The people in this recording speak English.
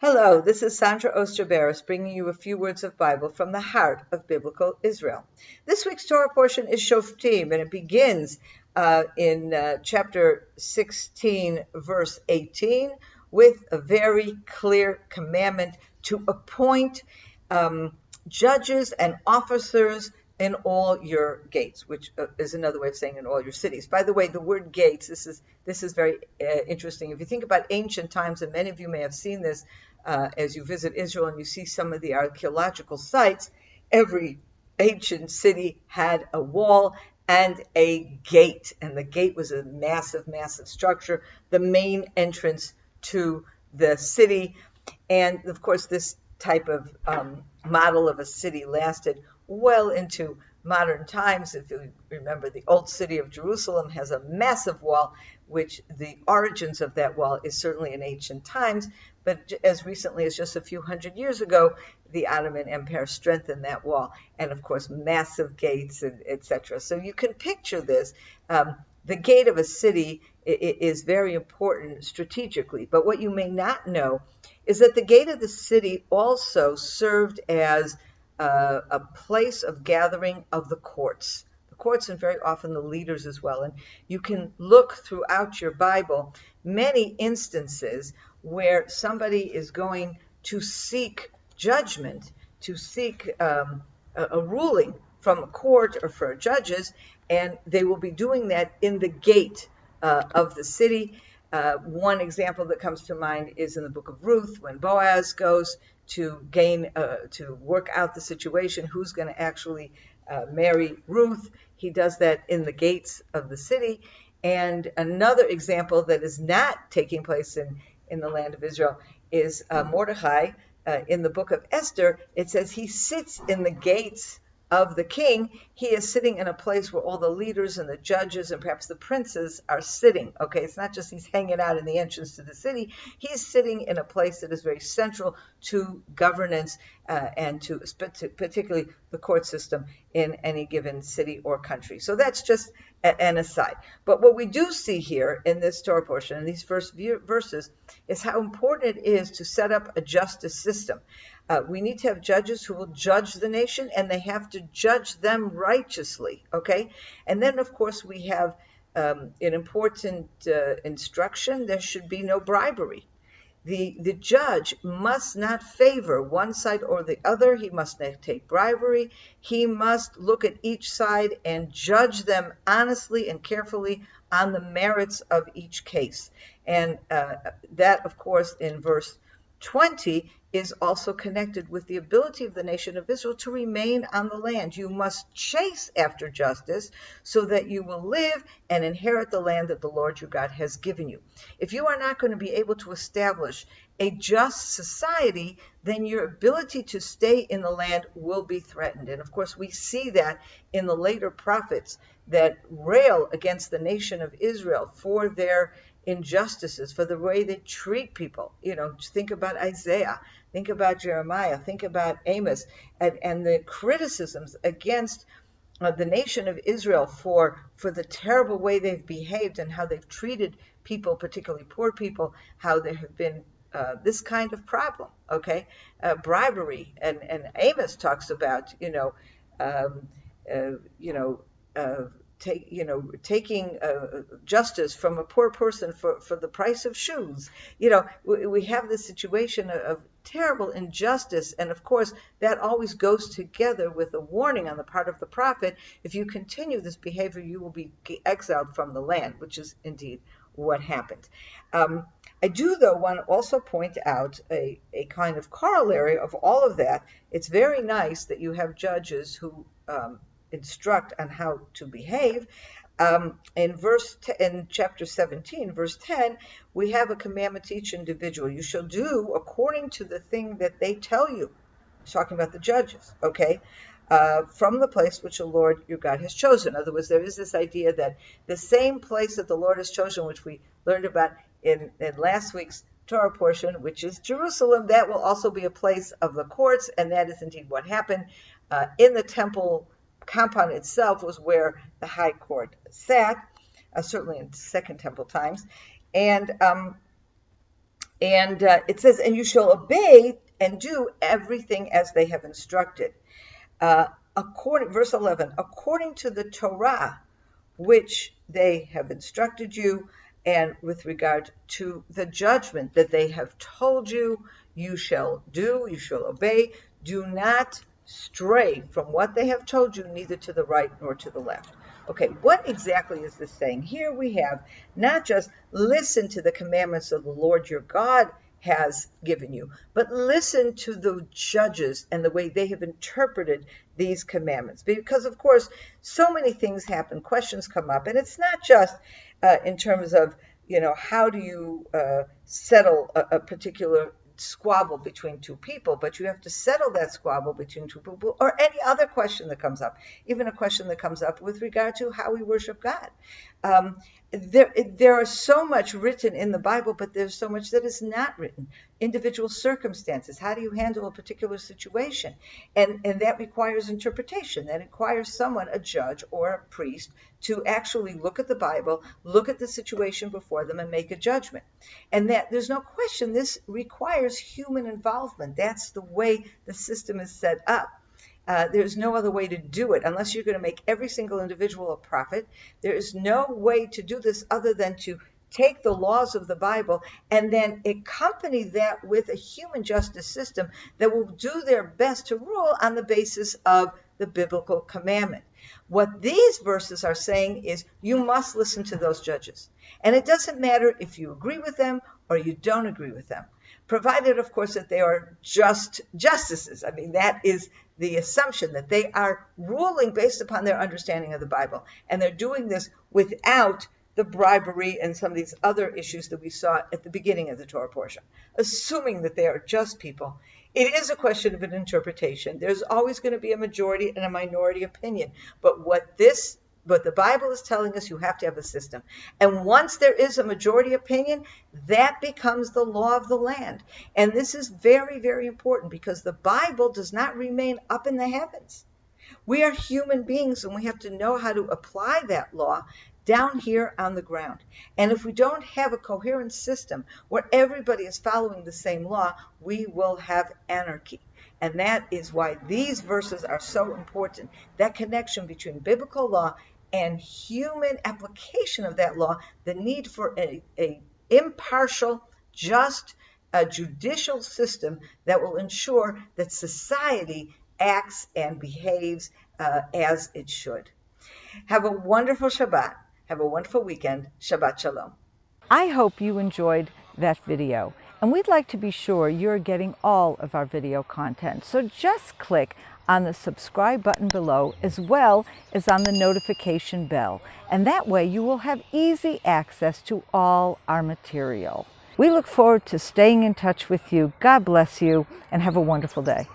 Hello, this is Sondra Oster, Baras, bringing you a few words of Bible from the heart of Biblical Israel. This week's Torah portion is Shoftim, and it begins in chapter 16, verse 18, with a very clear commandment to appoint judges and officers in all your gates, which is another way of saying in all your cities. By the way, the word gates, this is very interesting. If you think about ancient times, and many of you may have seen this as you visit Israel and you see some of the archaeological sites, every ancient city had a wall and a gate, and the gate was a massive, massive structure, the main entrance to the city. And of course, this type of model of a city lasted well into modern times. If you remember, the old city of Jerusalem has a massive wall, which the origins of that wall is certainly in ancient times, but as recently as just a few hundred years ago, the Ottoman Empire strengthened that wall, and of course massive gates, and etc. So you can picture this. The gate of a city is very important strategically, but what you may not know is that the gate of the city also served as a place of gathering of the courts. The courts, and very often the leaders as well. And you can look throughout your Bible many instances where somebody is going to seek judgment, to seek a ruling from a court or for judges, and they will be doing that in the gate of the city. One example that comes to mind is in the book of Ruth, when Boaz goes to work out the situation, who's going to actually marry Ruth. He does that in the gates of the city. And another example that is not taking place in the land of Israel is Mordecai. In the book of Esther, it says he sits in the gates of the king. He is sitting in a place where all the leaders and the judges and perhaps the princes are sitting. Okay, it's not just he's hanging out in the entrance to the city. He's sitting in a place that is very central to governance and to particularly the court system in any given city or country. So that's just an aside. But what we do see here in this Torah portion, in these first verses, is how important it is to set up a justice system. We need to have judges who will judge the nation, and they have to judge them righteously, okay? And then, of course, we have an important instruction. There should be no bribery. The judge must not favor one side or the other. He must not take bribery. He must look at each side and judge them honestly and carefully on the merits of each case. And that, of course, in verse 20 is also connected with the ability of the nation of Israel to remain on the land. You must chase after justice so that you will live and inherit the land that the Lord your God has given you. If you are not going to be able to establish a just society, then your ability to stay in the land will be threatened. And of course, we see that in the later prophets that rail against the nation of Israel for their injustices, for the way they treat people. You know, think about Isaiah, think about Jeremiah, think about Amos, and the criticisms against the nation of Israel for the terrible way they've behaved and how they've treated people, particularly poor people, how there have been this kind of problem, okay? Bribery, and Amos talks about, taking justice from a poor person for the price of shoes. We have this situation of terrible injustice, and of course that always goes together with a warning on the part of the prophet: if you continue this behavior, you will be exiled from the land, which is indeed what happened. I do, though, want to also point out a kind of corollary of all of that. It's very nice that you have judges who instruct on how to behave. In chapter 17, verse 10, we have a commandment to each individual. You shall do according to the thing that they tell you. It's talking about the judges, okay? From the place which the Lord your God has chosen. In other words, there is this idea that the same place that the Lord has chosen, which we learned about in last week's Torah portion, which is Jerusalem, that will also be a place of the courts, and that is indeed what happened. In the temple compound itself was where the high court sat, certainly in Second Temple times. And And it says, and you shall obey and do everything as they have instructed. Verse 11, according to the Torah, which they have instructed you, and with regard to the judgment that they have told you, you shall do, you shall obey. Do not stray from what they have told you, neither to the right nor to the left. Okay, what exactly is this saying? Here we have not just listen to the commandments of the Lord your God has given you, but listen to the judges and the way they have interpreted these commandments. Because, of course, so many things happen, questions come up, and it's not just in terms of, how do you settle a particular squabble between two people, but you have to settle that squabble between two people, or any other question that comes up, even a question that comes up with regard to how we worship God. There are so much written in the Bible, but there's so much that is not written. Individual circumstances. How do you handle a particular situation? And that requires interpretation. That requires someone, a judge or a priest, to actually look at the Bible, look at the situation before them, and make a judgment. And that there's no question this requires human involvement. That's the way the system is set up. There's no other way to do it unless you're going to make every single individual a prophet. There is no way to do this other than to take the laws of the Bible and then accompany that with a human justice system that will do their best to rule on the basis of the biblical commandment. What these verses are saying is you must listen to those judges. And it doesn't matter if you agree with them or you don't agree with them, provided, of course, that they are just justices. I mean, that is the assumption that they are ruling based upon their understanding of the Bible. And they're doing this without the bribery and some of these other issues that we saw at the beginning of the Torah portion, assuming that they are just people. It is a question of an interpretation. There's always going to be a majority and a minority opinion. But what the Bible is telling us, you have to have a system. And once there is a majority opinion, that becomes the law of the land. And this is very, very important because the Bible does not remain up in the heavens. We are human beings and we have to know how to apply that law down here on the ground. And if we don't have a coherent system where everybody is following the same law, we will have anarchy. And that is why these verses are so important. That connection between biblical law and human application of that law, the need for a impartial, just, judicial system that will ensure that society acts and behaves as it should. Have a wonderful Shabbat. Have a wonderful weekend. Shabbat Shalom. I hope you enjoyed that video, and we'd like to be sure you're getting all of our video content. So just click on the subscribe button below as well as on the notification bell, and that way you will have easy access to all our material. We look forward to staying in touch with you. God bless you, and have a wonderful day.